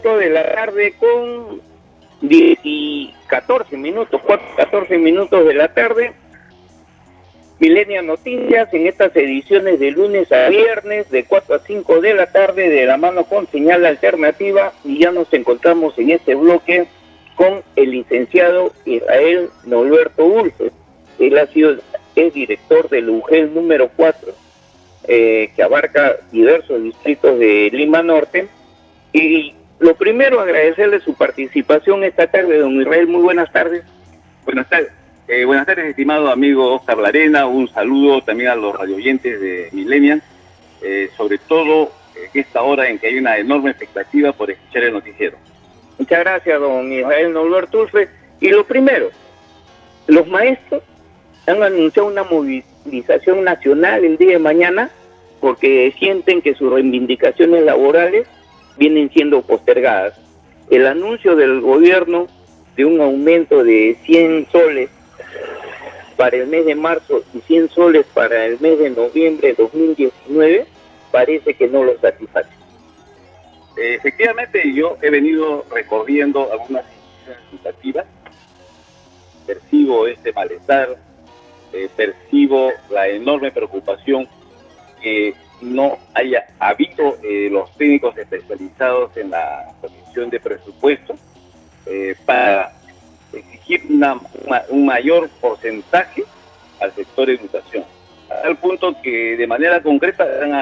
4 de la tarde con 14 minutos, 14 minutos de la tarde. Milenio Noticias en estas ediciones de lunes a viernes de 4 a 5 de la tarde de la mano con Señal Alternativa, y ya nos encontramos en este bloque con el licenciado Israel Norberto Ulfe. Él es director del UGEL número 4, que abarca diversos distritos de Lima Norte. Y lo primero, agradecerle su participación esta tarde, don Israel. Muy buenas tardes. Buenas tardes, estimado amigo Oscar Larena. Un saludo también a los radioyentes de Millennial, sobre todo en esta hora en que hay una enorme expectativa por escuchar el noticiero. Muchas gracias, don Israel Norberto Ulfe. Y lo primero, los maestros han anunciado una movilización nacional el día de mañana porque sienten que sus reivindicaciones laborales vienen siendo postergadas. El anuncio del gobierno de un aumento de 100 soles para el mes de marzo y 100 soles para el mes de noviembre de 2019 parece que no lo satisface. Efectivamente, yo he venido recorriendo algunas instituciones educativas, percibo este malestar, percibo la enorme preocupación que no haya habido los técnicos especializados en la comisión de presupuesto para exigir un mayor porcentaje al sector educación, al punto que de manera concreta están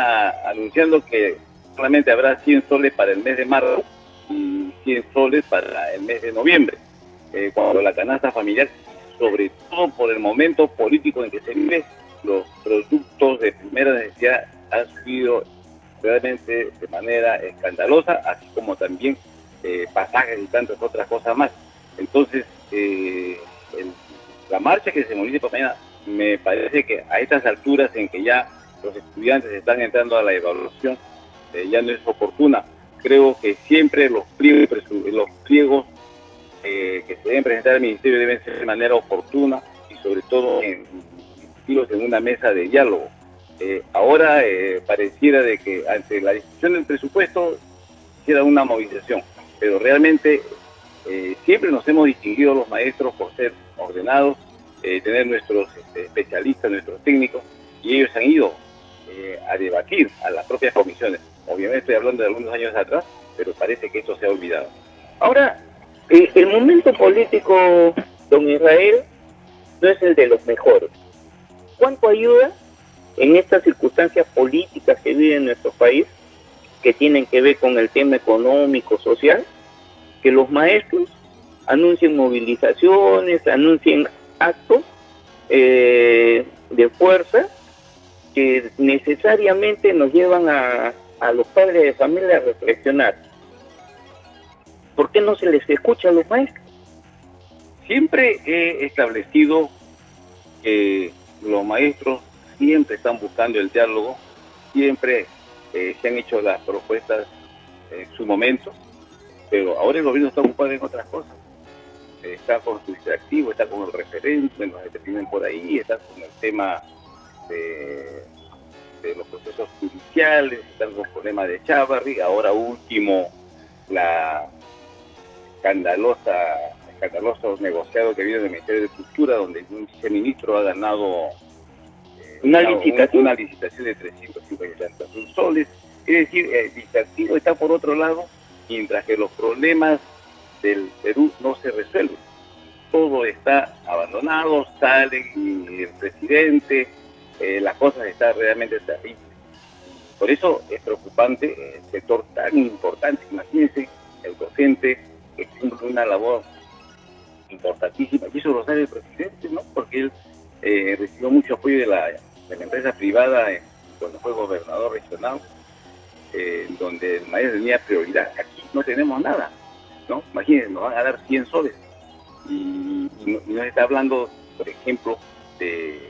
anunciando que solamente habrá 100 soles para el mes de marzo y 100 soles para el mes de noviembre, cuando la canasta familiar, sobre todo por el momento político en que se vive, los productos de primera necesidad han subido realmente de manera escandalosa, así como también pasajes y tantas otras cosas más. Entonces, la marcha que se moviliza mañana, me parece que a estas alturas en que ya los estudiantes están entrando a la evaluación, ya no es oportuna. Creo que siempre los pliegos que se deben presentar al Ministerio deben ser de manera oportuna y sobre todo discutirlos en una mesa de diálogo. Ahora pareciera de que ante la discusión del presupuesto hiciera una movilización, pero realmente siempre nos hemos distinguido los maestros por ser ordenados, tener nuestros especialistas, nuestros técnicos, y ellos han ido a debatir a las propias comisiones. Obviamente estoy hablando de algunos años atrás, pero parece que esto se ha olvidado. Ahora, el momento político, don Israel, no es el de los mejores. ¿Cuánto ayuda en estas circunstancias políticas que vive nuestro país, que tienen que ver con el tema económico, social, que los maestros anuncien movilizaciones, anuncien actos de fuerza que necesariamente nos llevan a los padres de familia a reflexionar? ¿Por qué no se les escucha a los maestros? Siempre he establecido que los maestros siempre están buscando el diálogo, siempre se han hecho las propuestas en su momento, pero ahora el gobierno está ocupado en otras cosas. Está con su distractivo, está con el referente, los que tienen por ahí, está con el tema de los procesos judiciales, están con el problema de Chávarri, ahora último la escandaloso negociado que viene del Ministerio de Cultura, donde un viceministro ha ganado una licitación de 350 soles. Es decir, el distractivo está por otro lado, mientras que los problemas del Perú no se resuelven. Todo está abandonado, sale el presidente, las cosas están realmente terribles. Por eso es preocupante el sector tan importante. Imagínense, el docente que cumple una labor importantísima, y eso lo sabe el presidente, ¿no? Porque él recibió mucho apoyo de la empresa privada cuando fue gobernador regional, donde el maestro tenía prioridad. Aquí no tenemos nada, ¿no? Imagínense, nos van a dar 100 soles y no se está hablando, por ejemplo, de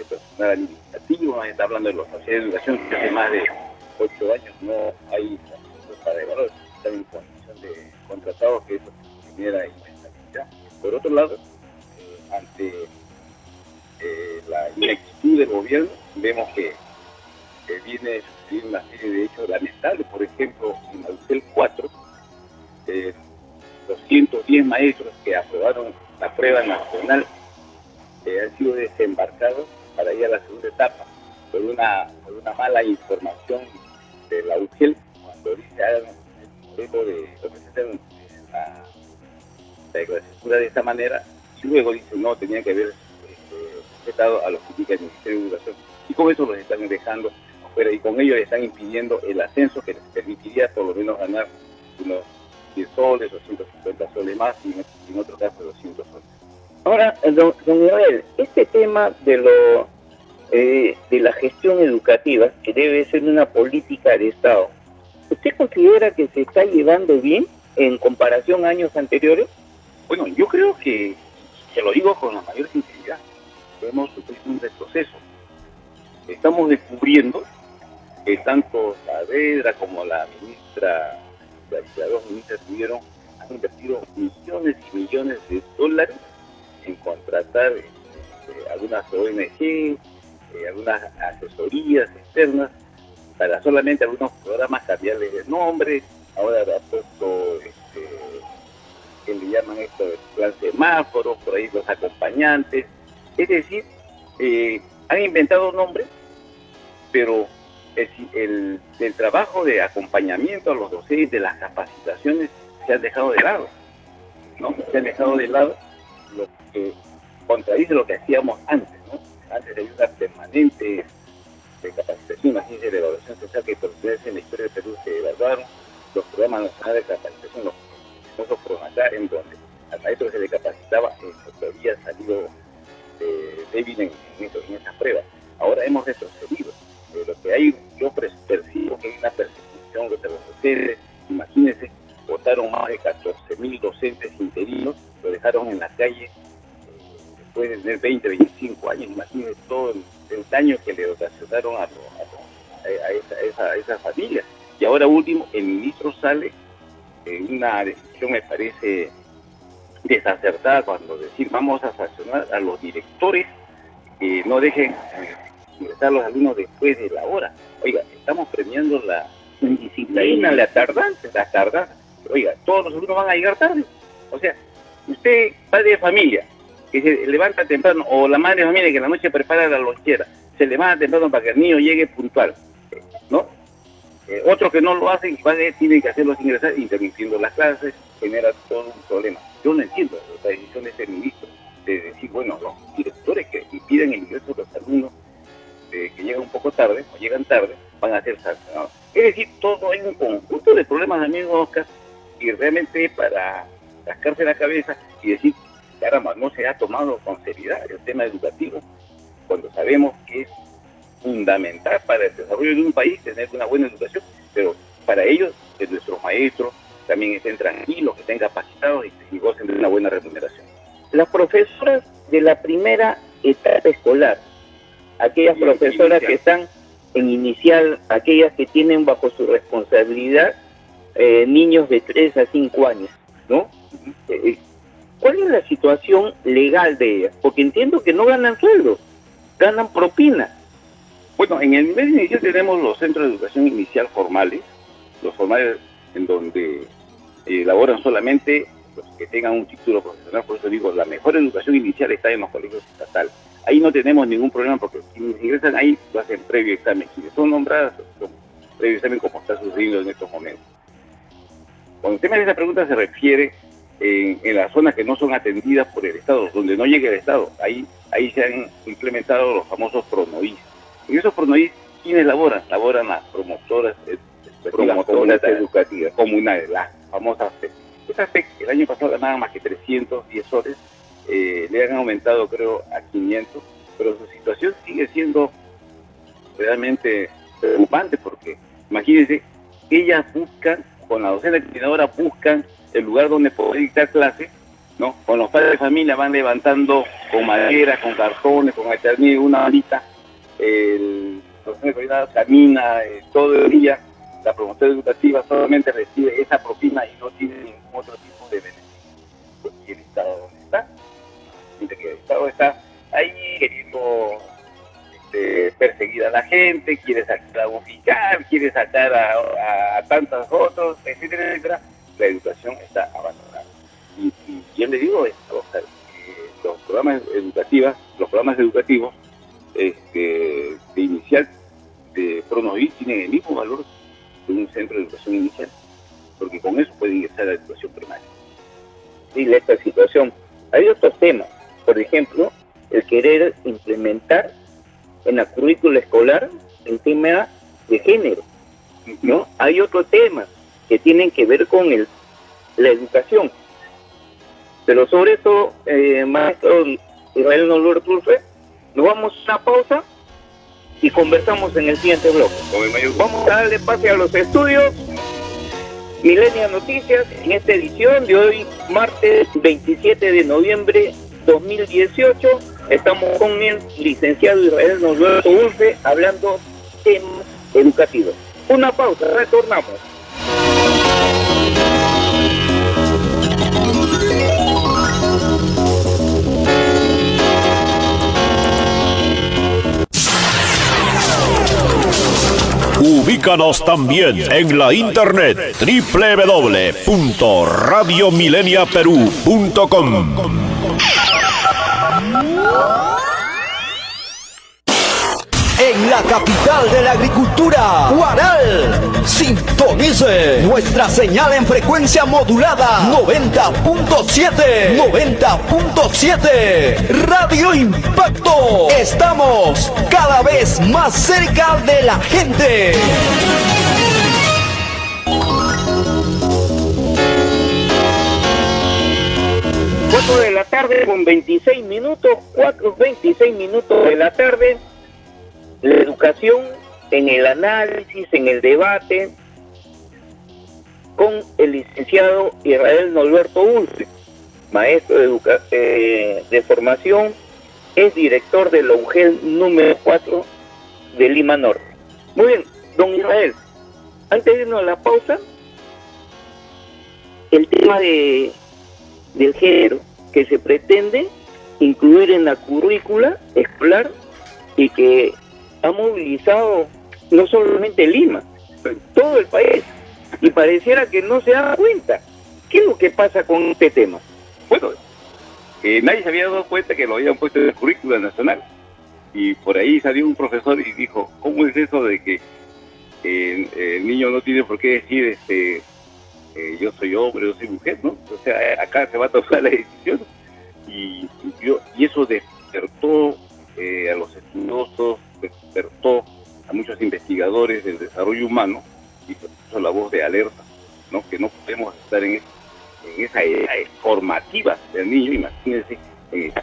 personal administrativo, no se está hablando de los sociedades de educación, que hace más de 8 años no hay para evaluar, están en condición de contratados, que eso genera inestabilidad. Por otro lado, ante la ineptitud del gobierno, vemos que viene a sufrir una serie de hechos lamentables. Por ejemplo, en la UGEL 4 los 110 maestros que aprobaron la prueba nacional han sido desembarcados para ir a la segunda etapa por una mala información de la UGEL, cuando dice hagan el modelo de lo que se hace la declaración de esta manera, y luego dice no, tenían que haber respetado a los que indica el Ministerio de Educación, y con eso los están dejando afuera, y con ello están impidiendo el ascenso que les permitiría por lo menos ganar unos 10 soles o 150 soles más, y en otro caso 200 soles. Ahora, don Israel, este tema de la gestión educativa, que debe ser una política de Estado, ¿usted considera que se está llevando bien en comparación a años anteriores? Bueno, yo creo que, se lo digo con la mayor sinceridad, hemos sufrido un retroceso. Estamos descubriendo que tanto Saavedra como la ministra, las dos ministras han invertido millones y millones de dólares en contratar algunas ONG, algunas asesorías externas para solamente algunos programas cambiarles de nombre. Ahora ha puesto que le llaman esto el plan semáforos, por ahí los acompañantes. Es decir, han inventado nombres, pero el trabajo de acompañamiento a los docentes, de las capacitaciones, se han dejado de lado, ¿no? Se han dejado de lado, lo que contradice lo que hacíamos antes, ¿no? Antes había una permanente de capacitación, imagínense la evaluación social que por primera vez en la historia del Perú se evaluaron los programas nacionales de capacitación, los famosos PRONACAR, en donde al maestro se le capacitaba en que había salido débil en esas pruebas. Ahora hemos retrocedido. Lo que hay, yo percibo que hay una persecución de los docentes. Imagínense, votaron más de 14.000 docentes interinos, lo dejaron en la calle después de tener 20, 25 años. Imagínense todo el daño que le ocasionaron a esa familia. Y ahora último, el ministro sale en una decisión, me parece desacertada, cuando decir vamos a sancionar a los directores que no dejen ingresar a los alumnos después de la hora. Oiga, estamos premiando la indisciplina, la tardanza. Oiga, todos los alumnos van a llegar tarde. O sea, usted, padre de familia, que se levanta temprano, o la madre de familia que en la noche prepara la lonchera, se levanta temprano para que el niño llegue puntual, ¿no? Otros que no lo hacen, tienen que hacerlos ingresar, interrumpiendo las clases, genera todo un problema. Yo no entiendo la decisión de este ministro de decir, bueno, los directores que impiden el ingreso de los alumnos que llegan un poco tarde, o llegan tarde, van a ser sancionados. Es decir, todo hay un conjunto de problemas, amigo Oscar, y realmente para rascarse la cabeza y decir, caramba, no se ha tomado con seriedad el tema educativo, cuando sabemos que es fundamental para el desarrollo de un país tener una buena educación, pero para ellos, que nuestros maestros también estén tranquilos, que estén capacitados y gocen de una buena remuneración. Las profesoras de la primera etapa escolar, aquellas profesoras que están en inicial, aquellas que tienen bajo su responsabilidad niños de 3 a 5 años, ¿no? ¿Cuál es la situación legal de ellas? Porque entiendo que no ganan sueldo, ganan propina. Bueno, en el nivel inicial tenemos los centros de educación inicial formales, los formales en donde laboran solamente los que tengan un título profesional. Por eso digo, la mejor educación inicial está en los colegios estatales. Ahí no tenemos ningún problema porque quienes ingresan ahí lo hacen previo examen. Quienes son nombradas son previo examen, como está sucediendo en estos momentos. Cuando usted me hace esa pregunta, se refiere en las zonas que no son atendidas por el Estado, donde no llega el Estado. Ahí se han implementado los famosos PRONOIS. En esos PRONOIS, ¿quiénes laboran? Laboran las promotoras educativas comunales, las famosas PEC. Estas PEC el año pasado ganaban más que 310 soles, le han aumentado creo a 500, pero su situación sigue siendo realmente preocupante, porque imagínense, ellas buscan, con la docena coordinadora buscan el lugar donde poder dictar clases, ¿no? Con los padres de familia van levantando con madera, con cartones, con eternidad, una balita, el docente coordinador camina todo el día, la promoción educativa solamente recibe esa propina y no tiene ningún otro tipo de beneficio. ¿Y el Estado dónde está? Mientras que el Estado está ahí queriendo perseguir a la gente, quiere sacar a un fiscal, quiere sacar a tantos otros, etcétera, etcétera, la educación está abandonada. Y yo le digo esto, o sea, los programas educativos de inicial de Pronoví tienen el mismo valor de un centro de educación inicial, porque con eso pueden ingresar a la educación primaria. Sí, esta situación. Hay otros temas, por ejemplo, el querer implementar en la currícula escolar el tema de género, ¿no? Hay otros temas que tienen que ver con la educación. Pero sobre esto, maestro Israel Norberto Ulfe, nos vamos a una pausa y conversamos en el siguiente bloque. Vamos a darle pase a los estudios Milenia Noticias en esta edición de hoy, martes 27 de noviembre 2018. Estamos con el licenciado Israel Norberto Ulfe hablando temas educativos. Una pausa, retornamos. Ubícanos también en la internet www.radiomileniaperú.com. En la capital de la agricultura, Huaral, sintonice nuestra señal en frecuencia modulada 90.7, Radio Impacto. Estamos cada vez más cerca de la gente. 4 de la tarde con 26 minutos, 4:26 de la tarde. La educación en el análisis, en el debate, con el licenciado Israel Norberto Ulfe, maestro de formación, es director de la UGEL número 4 de Lima Norte. Muy bien, don Israel, antes de irnos a la pausa, el tema del género que se pretende incluir en la currícula escolar y que ha movilizado no solamente Lima, todo el país, y pareciera que no se da cuenta. ¿Qué es lo que pasa con este tema? Bueno, nadie se había dado cuenta que lo habían puesto en el currículo nacional, y por ahí salió un profesor y dijo, ¿cómo es eso de que el niño no tiene por qué decir yo soy hombre, yo soy mujer, ¿no? O sea, acá se va a tomar la decisión, y eso despertó a los estudiosos, despertó a muchos investigadores del desarrollo humano, y puso la voz de alerta, ¿no? Que no podemos estar en esa edad formativa del niño. Imagínense, de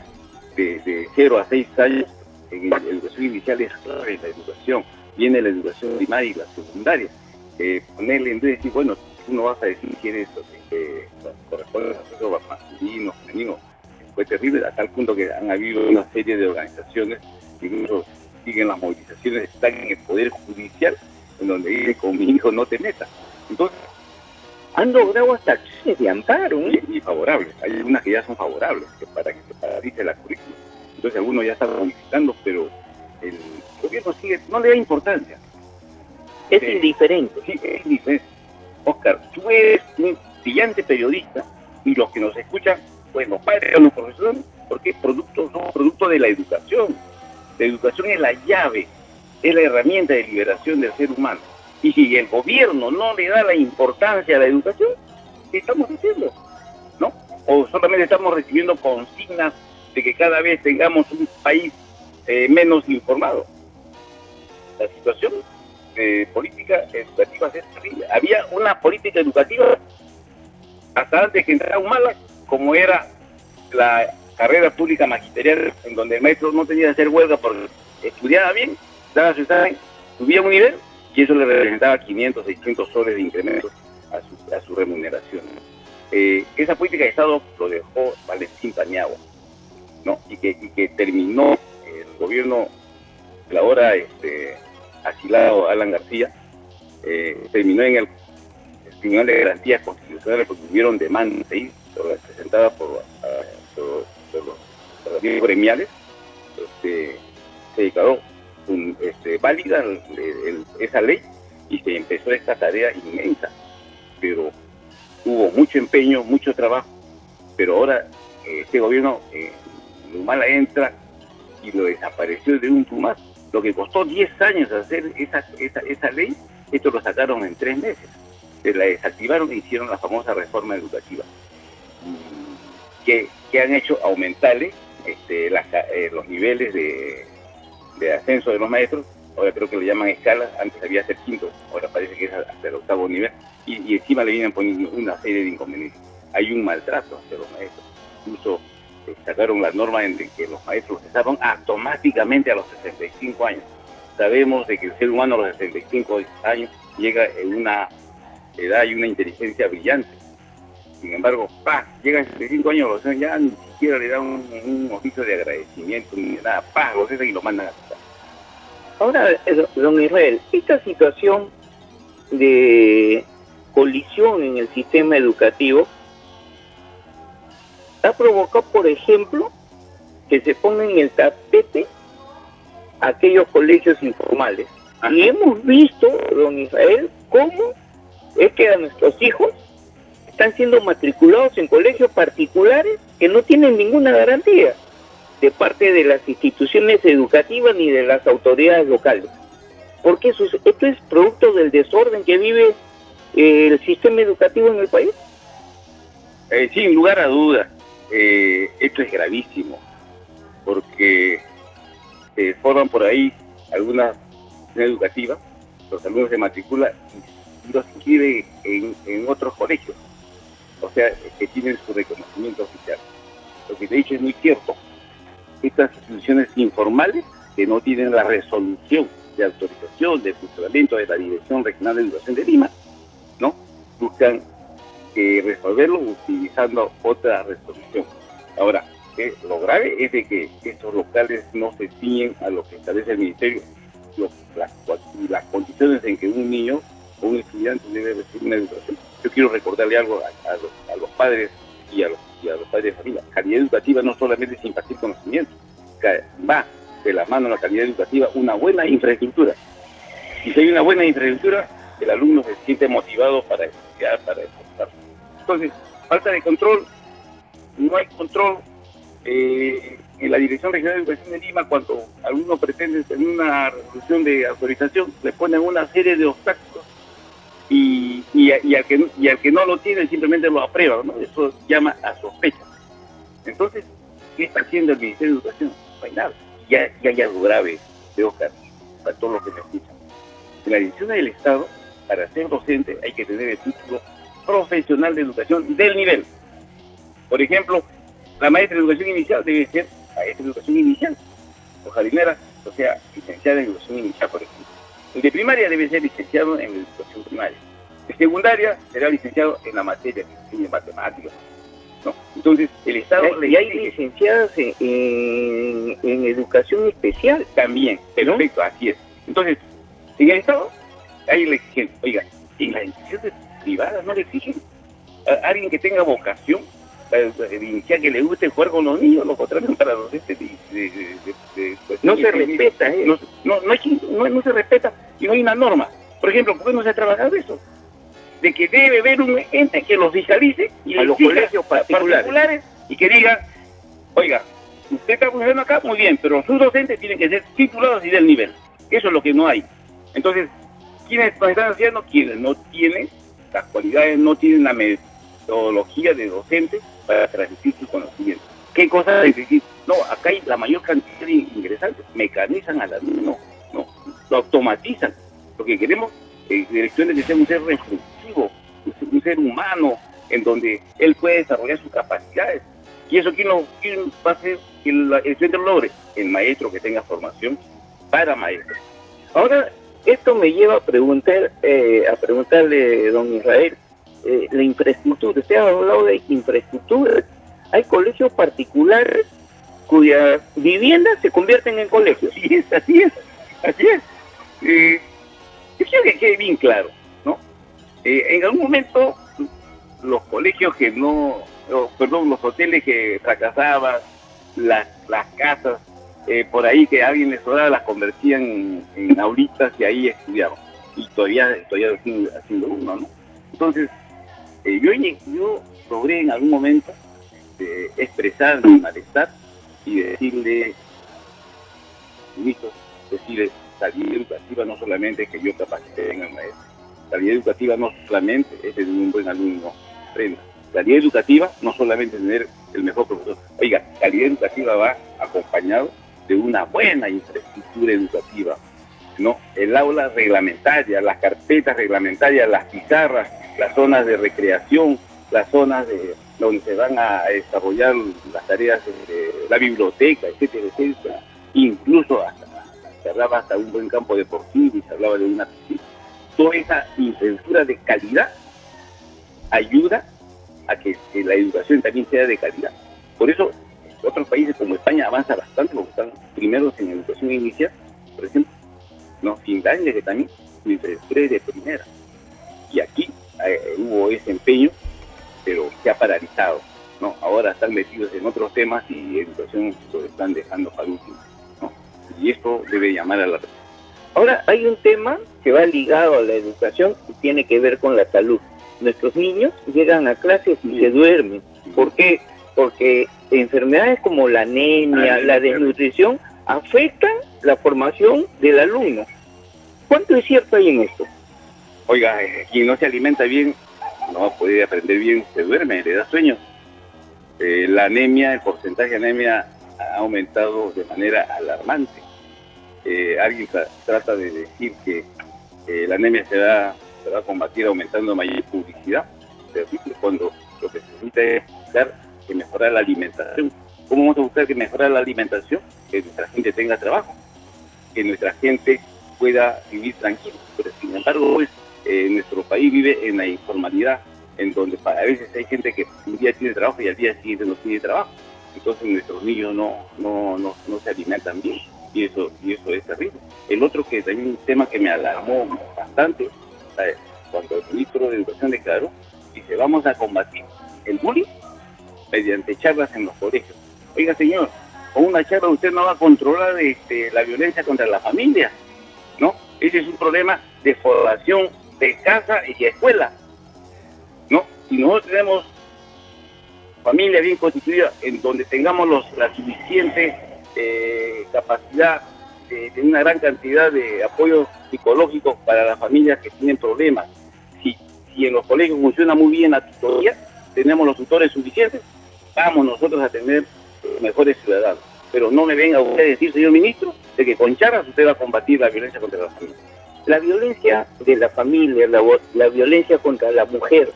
0 a 6 años, en la educación inicial es clave la educación, viene la educación primaria y la secundaria. Ponerle en vez de decir, bueno, tú no vas a decir quién es, corresponde a sexo masculino, femenino. Fue terrible, a tal punto que han habido una serie de organizaciones que incluso siguen las movilizaciones, están en el Poder Judicial, en donde dice, con mi hijo no te metas. Entonces, han logrado hasta acciones de amparo, ¿no? Y favorables, hay unas que ya son favorables, que para que se paralice la currícula. Entonces algunos ya están modificando, pero el gobierno sigue, no le da importancia. Es indiferente. Sí, es indiferente. Oscar, tú eres un brillante periodista, y los que nos escuchan, pues los padres o los profesores, porque somos producto de la educación. La educación es la llave, es la herramienta de liberación del ser humano. Y si el gobierno no le da la importancia a la educación, ¿qué estamos haciendo? ¿No? O solamente estamos recibiendo consignas de que cada vez tengamos un país menos informado. La situación política educativa es terrible. Había una política educativa hasta antes que entrara Humala, como era la carrera pública magisterial, en donde el maestro no tenía que hacer huelga porque estudiaba bien, daba su examen, subía un nivel, y eso le representaba 500, 600 soles de incremento a su remuneración. Esa política de Estado lo dejó Valentín Paniagua, ¿no? Y que terminó el gobierno de la ahora asilado Alan García, terminó en el Tribunal de Garantías Constitucionales, porque hubieron demandas ahí presentadas por los gremiales. Se declaró válida esa ley, y se empezó esta tarea inmensa, pero hubo mucho empeño, mucho trabajo, pero ahora este gobierno Humala entra y lo desapareció de un plumazo. Lo que costó 10 años hacer esa ley, esto lo sacaron en 3 meses. Se la desactivaron e hicieron la famosa reforma educativa. Que han hecho aumentarle los niveles de ascenso de los maestros. Ahora creo que le llaman escalas, antes había ser quinto, ahora parece que es hasta el 8º nivel, y encima le vienen poniendo una serie de inconvenientes. Hay un maltrato hacia los maestros. Incluso sacaron la norma en que los maestros cesaban automáticamente a los 65 años. Sabemos de que el ser humano a los 65 años llega en una edad y una inteligencia brillante. Sin embargo, llega a 65 años, ya ni siquiera le dan un oficio de agradecimiento ni nada, lo cesan y lo mandan a casa. Ahora, don Israel, esta situación de colisión en el sistema educativo ha provocado, por ejemplo, que se pongan en el tapete aquellos colegios informales. Ajá. Y hemos visto, don Israel, cómo es que a nuestros hijos están siendo matriculados en colegios particulares que no tienen ninguna garantía de parte de las instituciones educativas ni de las autoridades locales. Porque esto es producto del desorden que vive el sistema educativo en el país. Sin lugar a dudas, esto es gravísimo, porque se forman por ahí algunas educativas, los alumnos se matriculan y los inscriben en otros colegios, o sea, que tienen su reconocimiento oficial. Lo que te he dicho es muy cierto. Estas instituciones informales que no tienen la resolución de autorización de funcionamiento de la Dirección Regional de Educación de Lima, ¿no? Buscan resolverlo utilizando otra resolución. Ahora, lo grave es de que estos locales no se ciñen a lo que establece el Ministerio, las condiciones en que un niño o un estudiante debe recibir una educación. Yo quiero recordarle algo a los padres y a los padres de familia. Calidad educativa no solamente es impartir conocimiento, va de la mano a la calidad educativa una buena infraestructura. Y si hay una buena infraestructura, el alumno se siente motivado para estudiar, para esforzar. Entonces, falta de control, no hay control. En la Dirección Regional de Educación de Lima, cuando alguno pretende tener una resolución de autorización, le ponen una serie de obstáculos y al que no lo tiene simplemente lo aprueba, ¿no? Eso llama a sospecha. Entonces, ¿qué está haciendo el Ministerio de Educación? No hay nada. Ya hay algo grave, de Oscar, para todos los que me escuchan. En la dirección del Estado, para ser docente hay que tener el título profesional de educación del nivel. Por ejemplo, la maestra de educación inicial debe ser maestra de educación inicial, o jardinera, o sea, licenciada en educación inicial, por ejemplo. El de primaria debe ser licenciado en educación primaria. El secundaria será licenciado en la materia de matemáticas, ¿no? Entonces, el Estado... Y hay licenciadas en educación especial. También, perfecto, ¿no? Así es. Entonces, en el Estado hay la exigencia. Oiga, en las instituciones privadas no le exigen a alguien que tenga vocación inicial, que le guste jugar con los niños, lo contratan para los no se respeta, no se respeta, y no hay una norma. Por ejemplo, ¿por qué no se ha trabajado eso? De que debe haber un ente que los fiscalice y a los colegios particulares y que diga, oiga, usted está funcionando acá, muy bien, pero sus docentes tienen que ser titulados y del nivel. Eso es lo que no hay. Entonces, ¿quiénes lo están haciendo? Quienes no tienen las cualidades, no tienen la metodología de docente para transmitir sus conocimientos. ¿Qué cosa es decir? No, acá hay la mayor cantidad de ingresantes, mecanizan al alumno, no, lo automatizan. Lo que queremos es direcciones de ser un ser reflexivo, un ser humano, en donde él puede desarrollar sus capacidades. ¿Y eso quién va a hacer que el estudiante lo logre? El maestro que tenga formación para maestros. Ahora, esto me lleva a preguntarle, don Israel, la infraestructura. Usted ha hablado de infraestructura. Hay colegios particulares cuyas viviendas se convierten en colegios. Así es. Yo quiero que quede bien claro, ¿no? En algún momento, los colegios que los hoteles que fracasaban, las casas, por ahí que a alguien les sobraba, las convertían en aulitas y ahí estudiaban. Y todavía haciendo uno, ¿no? Entonces, Yo logré en algún momento expresar mi malestar y decirle, ministro, decirle, calidad educativa no solamente que yo capacite en el maestro, calidad educativa no solamente es tener un buen alumno aprenda, calidad educativa no solamente tener el mejor profesor, oiga, calidad educativa va acompañado de una buena infraestructura educativa, ¿no? El aula reglamentaria, las carpetas reglamentarias, las pizarras, las zonas de recreación, las zonas donde se van a desarrollar las tareas de la biblioteca, etcétera, etcétera. Incluso se hablaba hasta un buen campo deportivo y se hablaba de una piscina. Toda esa infraestructura de calidad ayuda a que la educación también sea de calidad. Por eso, otros países como España avanza bastante porque están primeros en educación inicial, por ejemplo. No, Finlandia, que también su infraestructura es de primera. Y aquí hubo ese empeño, pero se ha paralizado, ¿no? Ahora están metidos en otros temas y educación lo están dejando para último, ¿no? Y esto debe llamar a la atención. Ahora, hay un tema que va ligado a la educación y tiene que ver con la salud. Nuestros niños llegan a clases y se duermen. ¿Por qué? Porque enfermedades como la anemia, la desnutrición, afectan la formación del alumno. ¿Cuánto es cierto hay en esto? Oiga, quien no se alimenta bien, no va a poder aprender bien, se duerme, le da sueño. La anemia, el porcentaje de anemia ha aumentado de manera alarmante. Alguien trata de decir que la anemia se va a combatir aumentando mayor publicidad, pero cuando lo que se necesita es buscar que mejorar la alimentación. ¿Cómo vamos a buscar que mejorar la alimentación? Que nuestra gente tenga trabajo, que nuestra gente pueda vivir tranquilo. Pero sin embargo, pues, nuestro país vive en la informalidad, en donde a veces hay gente que un día tiene trabajo y al día siguiente no tiene trabajo. Entonces nuestros niños no se alimentan bien y eso es terrible. El otro que también un tema que me alarmó bastante, cuando el ministro de Educación declaró, dice, vamos a combatir el bullying mediante charlas en los colegios. Oiga, señor, con una charla usted no va a controlar la violencia contra la familia, ¿no? Ese es un problema de formación de casa y de escuela, ¿no? Si nosotros tenemos familia bien constituida, en donde tengamos la suficiente capacidad de una gran cantidad de apoyo psicológico para las familias que tienen problemas, si en los colegios funciona muy bien la tutoría, tenemos los tutores suficientes, vamos nosotros a tener mejores ciudadanos. Pero no me venga usted a decir, señor ministro, de que con charlas usted va a combatir la violencia contra la familia. La violencia de la familia, la violencia contra la mujer,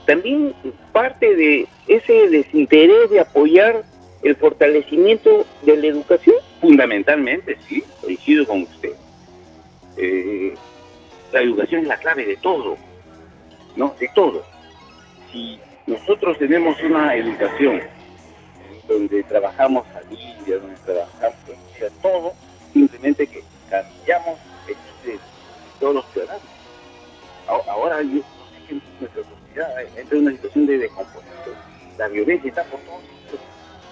también parte de ese desinterés de apoyar el fortalecimiento de la educación. Fundamentalmente, sí, coincido con usted. La educación es la clave de todo, ¿no? De todo. Si nosotros tenemos una educación donde trabajamos familia, donde trabajamos todo, simplemente que cambiamos de todos los ciudadanos. Ahora yo no sé que nuestra sociedad entra en una situación de descomposición. La violencia está por todos lados.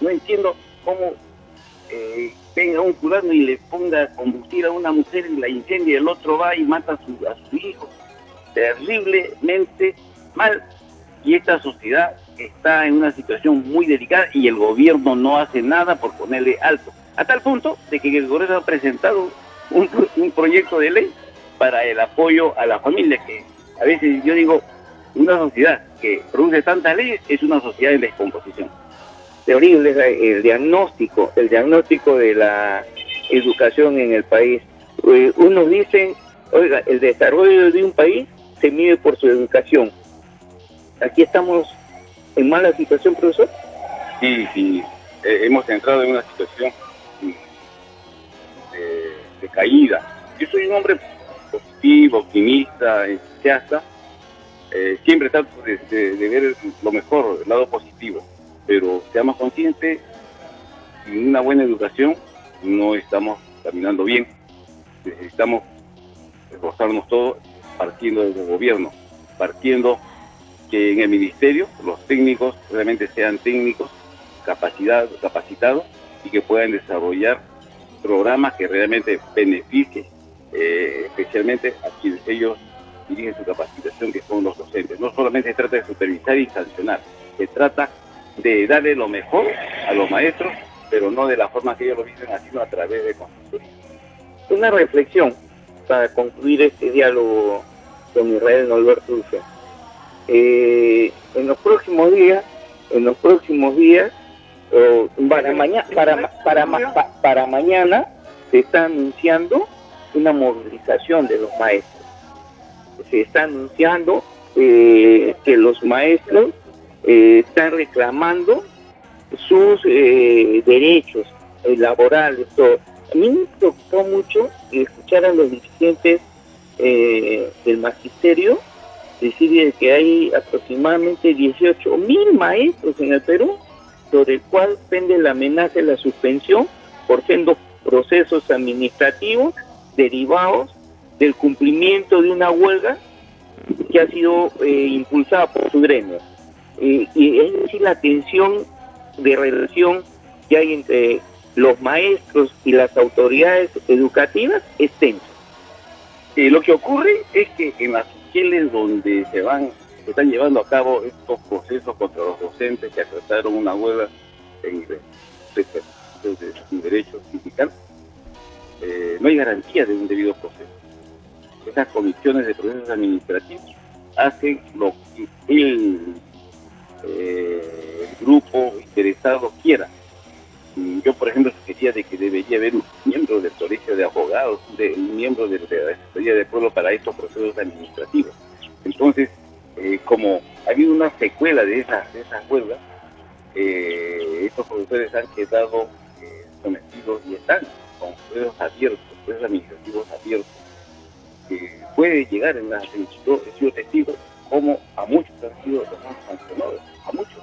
No entiendo cómo venga un fulano y le ponga combustible a una mujer y la incendia y el otro va y mata a su hijo. Terriblemente mal. Y esta sociedad está en una situación muy delicada y el gobierno no hace nada por ponerle alto. A tal punto de que el gobierno ha presentado un proyecto de ley para el apoyo a la familia, que a veces yo digo, una sociedad que produce tantas leyes es una sociedad en descomposición. Terrible el diagnóstico de la educación en el país. Unos dicen, oiga, el desarrollo de un país se mide por su educación. Aquí estamos en mala situación, profesor. Sí, hemos entrado en una situación de caída. Yo soy un hombre positivo, optimista, entusiasta. Siempre trato de ver lo mejor, el lado positivo. Pero seamos conscientes, sin una buena educación no estamos caminando bien. Necesitamos esforzarnos todos partiendo del gobierno, partiendo que en el ministerio los técnicos realmente sean técnicos capacitados y que puedan desarrollar programas que realmente beneficien especialmente a quienes ellos dirigen su capacitación, que son los docentes. No solamente se trata de supervisar y sancionar, se trata de darle lo mejor a los maestros, pero no de la forma que ellos lo dicen, sino a través de consultoría. Una reflexión para concluir este diálogo con Israel Norberto Urfe. En los próximos días, para mañana se está anunciando una movilización de los maestros. Se está anunciando que los maestros están reclamando sus derechos laborales, todo. A mí me preocupó mucho escuchar a los dirigentes del magisterio decir que hay aproximadamente 18.000 maestros en el Perú, sobre el cual pende la amenaza de la suspensión por sendos procesos administrativos derivados del cumplimiento de una huelga que ha sido impulsada por su gremio. Y es decir, la tensión de relación que hay entre los maestros y las autoridades educativas es tensa. Lo que ocurre es que en las escuelas donde se están llevando a cabo estos procesos contra los docentes que aceptaron una huelga en su derecho sindical, no hay garantía de un debido proceso. Esas comisiones de procesos administrativos hacen lo que el grupo interesado quiera. Yo, por ejemplo, sugería de que debería haber un miembro del colegio de abogados, un miembro de la Defensoría del Pueblo para estos procesos administrativos. Entonces, como ha habido una secuela de esas huelgas, estos profesores han quedado sometidos y están con procesos abiertos, procesos administrativos abiertos, que puede llegar en la yo he sido testigo como a muchos han sido sancionados, a muchos,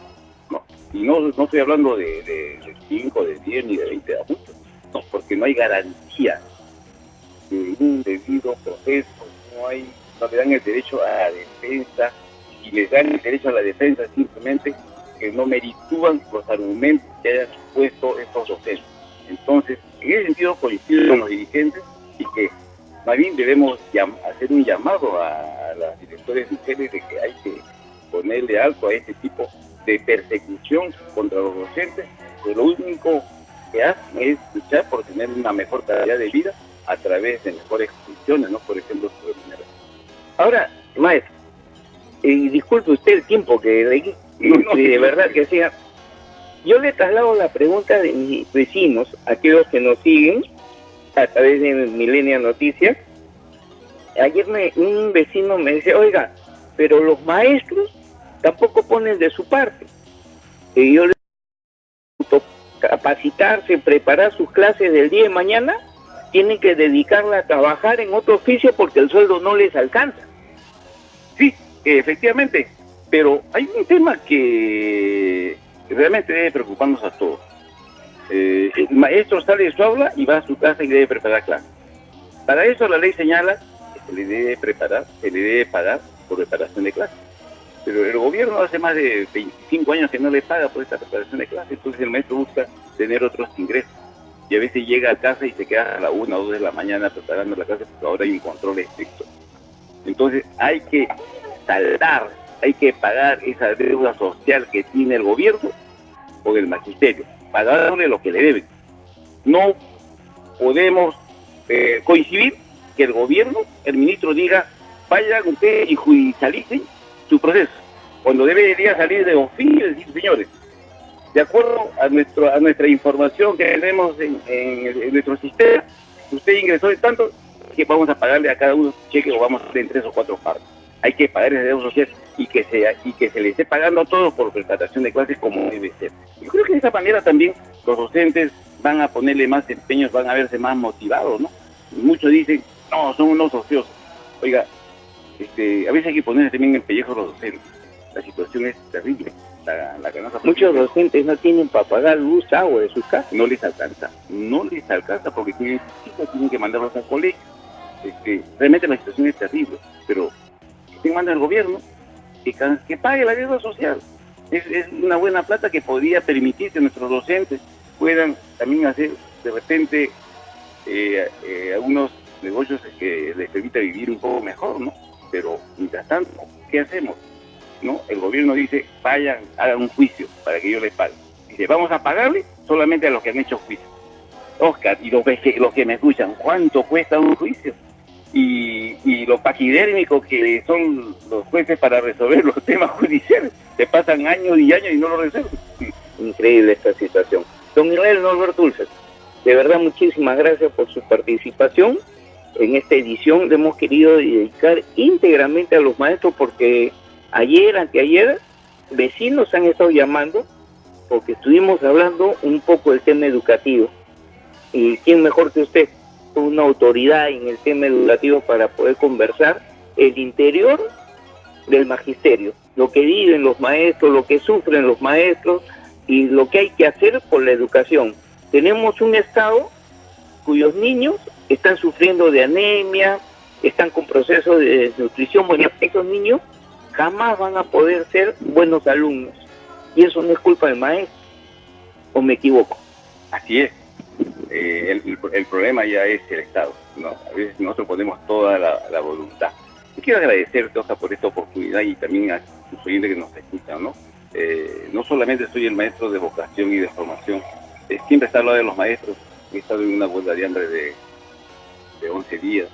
¿no? Y no estoy hablando de 5, de 10 ni de 20, a muchos, no, porque no hay garantía de un debido proceso, no le dan el derecho a la defensa, y les dan el derecho a la defensa simplemente que no meritúan los argumentos que hayan supuesto estos docentes. Entonces, en ese sentido coincido con los dirigentes y que más bien debemos hacer un llamado a las directores mujeres de que hay que ponerle alto a este tipo de persecución contra los docentes, que lo único que hacen es luchar por tener una mejor calidad de vida a través de mejores condiciones, ¿no? Por ejemplo, su remuneración. Ahora, maestro, disculpe usted el tiempo que de verdad que sea. Yo le traslado la pregunta de mis vecinos, aquellos que nos siguen a través de Millennial Noticias. Ayer un vecino me decía, oiga, pero los maestros tampoco ponen de su parte. Y yo les digo, capacitarse, preparar sus clases del día de mañana, tienen que dedicarla a trabajar en otro oficio porque el sueldo no les alcanza. Sí, efectivamente, pero hay un tema que realmente debe preocuparnos a todos. El maestro sale de su aula y va a su casa y debe preparar clases. Para eso la ley señala que se le debe pagar por preparación de clases. Pero el gobierno hace más de 25 años que no le paga por esta preparación de clases, entonces el maestro busca tener otros ingresos. Y a veces llega a casa y se queda a la 1 o 2 de la mañana preparando la clase porque ahora hay un control estricto. Entonces hay que saldar, hay que pagar esa deuda social que tiene el gobierno con el magisterio, pagarle lo que le deben. No podemos coincidir que el gobierno, el ministro diga, vayan ustedes y judicialicen su proceso, cuando debería salir de oficio y decir, señores, de acuerdo a nuestra información que tenemos en nuestro sistema, usted ingresó de tanto, que vamos a pagarle a cada uno un cheque o vamos a hacer en 3 o 4 partes. Hay que pagar ese deuda social y que se le esté pagando a todos por preparación de clases como debe ser. Yo creo que de esa manera también los docentes van a ponerle más empeños, van a verse más motivados, ¿no? Muchos dicen, no, son unos ociosos. Oiga, a veces hay que ponerle también el pellejo a los docentes. La situación es terrible. Muchos docentes no tienen para pagar luz, agua de sus casas. No les alcanza porque tienen que mandarlos al colegio. Realmente la situación es terrible, pero ¿quién manda el gobierno? Que pague la deuda social. Es una buena plata que podría permitir que nuestros docentes puedan también hacer de repente algunos negocios que les permita vivir un poco mejor, ¿no? pero mientras tanto, ¿qué hacemos? ¿No? El gobierno dice, vayan, hagan un juicio para que yo les pague. Dice, vamos a pagarle solamente a los que han hecho juicio. Oscar, y los que me escuchan, ¿cuánto cuesta un juicio? Y los paquidérmicos que son los jueces para resolver los temas judiciales, se pasan años y años y no lo resuelven. Increíble esta situación. Don Israel Norberto Ulfer, de verdad muchísimas gracias por su participación. En esta edición le hemos querido dedicar íntegramente a los maestros porque ayer, anteayer, vecinos han estado llamando porque estuvimos hablando un poco del tema educativo. Y quién mejor que usted, una autoridad en el tema educativo para poder conversar el interior del magisterio, lo que viven los maestros, lo que sufren los maestros y lo que hay que hacer por la educación. Tenemos un estado cuyos niños están sufriendo de anemia, están con procesos de desnutrición. Bueno, esos niños jamás van a poder ser buenos alumnos y eso no es culpa del maestro, ¿o me equivoco? Así es. El problema ya es el Estado, ¿no? A veces nosotros ponemos toda la voluntad. Y quiero agradecerte, Oscar, por esta oportunidad y también a tus oyentes que nos escuchan, ¿no? No solamente soy el maestro de vocación y de formación, siempre está al lado de los maestros. He estado en una huelga de hambre de 11 días,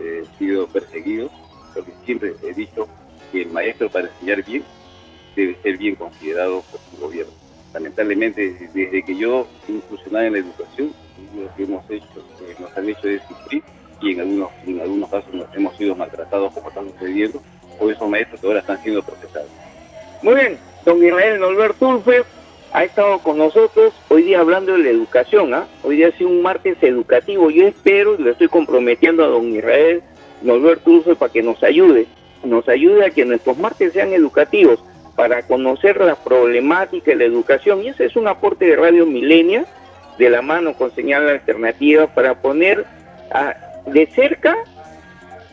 he sido perseguido, porque siempre he dicho que el maestro para enseñar bien debe ser bien considerado por su gobierno. Lamentablemente, desde que yo incursionaba en la educación, lo que hemos hecho, nos han hecho es sufrir y en algunos casos hemos sido maltratados como están sucediendo por esos maestros que ahora están siendo procesados. Muy bien, don Israel Norberto Ulfer ha estado con nosotros hoy día hablando de la educación, ¿ah? Hoy día ha sido un martes educativo. Yo espero y le estoy comprometiendo a don Israel Norberto Ulfer para que nos ayude a que nuestros martes sean educativos, para conocer la problemática de la educación, y ese es un aporte de Radio Milenia, de la mano con Señal Alternativa, para poner de cerca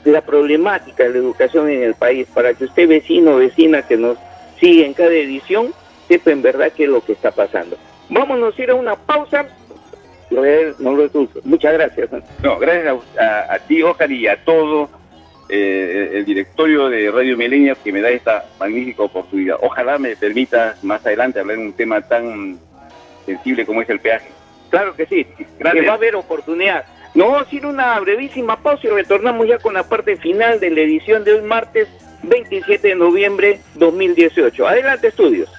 la problemática de la educación en el país, para que usted, vecino o vecina que nos sigue en cada edición, sepa en verdad qué es lo que está pasando. Vámonos a ir a una pausa. Muchas gracias. No, gracias a ti, Oscar, y a todo el directorio de Radio Milenia que me da esta magnífica oportunidad. Ojalá me permita más adelante hablar de un tema tan sensible como es el peaje. Claro que sí, gracias. Que va a haber oportunidad. Nos vamos a ir una brevísima pausa y retornamos ya con la parte final de la edición de hoy martes 27 de noviembre 2018. Adelante, estudios.